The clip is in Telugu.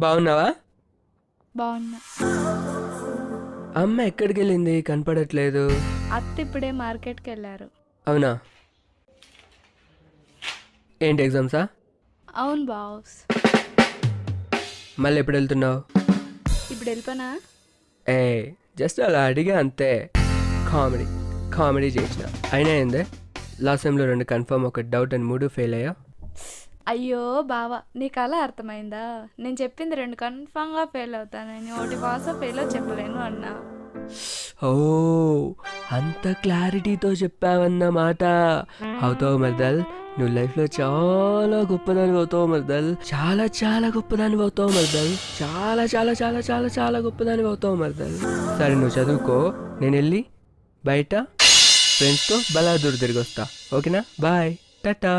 బాగున్నావా? బాగున్నా. అమ్మ ఎక్కడికి వెళ్ళింది, కనపడట్లేదు. అత్త ఇప్పుడే మార్కెట్కి వెళ్ళారు. అవునా? ఏంటి ఎగ్జామ్సా? అవును బాస్. మళ్ళీ ఎప్పుడు వెళ్తున్నావు? ఇప్పుడు వెళ్ళిపోనా? ఏ జస్ట్ అలా అడిగా అంతే. కామెడీ కామెడీ చేసిన. అయినా ఏందే, లాస్ట్ టైంలో 2 కన్ఫర్మ్, ఒక డౌట్ అని 3 ఫెయిల్ అయ్యా. అయ్యో బావా, నీకు అలా అర్థమైందా? నేను చెప్పింది 2 కన్ఫామ్గా ఫెయిల్ అవుతానని, ఒకటి పాస్ ఫెయిల్ చెప్పలేను అన్నా. ఓ, అంత క్లారిటీతో చెప్పావన్నమాట. అవుతావు మర్దల్, నువ్వు లైఫ్లో చాలా గొప్పదాని అవుతావు మర్దల్. చాలా చాలా గొప్పదాని అవుతావు మర్దల్. చాలా చాలా చాలా చాలా చాలా గొప్పదాని అవుతావు మర్దల్. సరే నువ్వు చదువుకో, నేను వెళ్ళి బయట ఫ్రెండ్స్తో బలాదూర్ తిరిగి వస్తా. ఓకేనా? బాయ్, టాటా.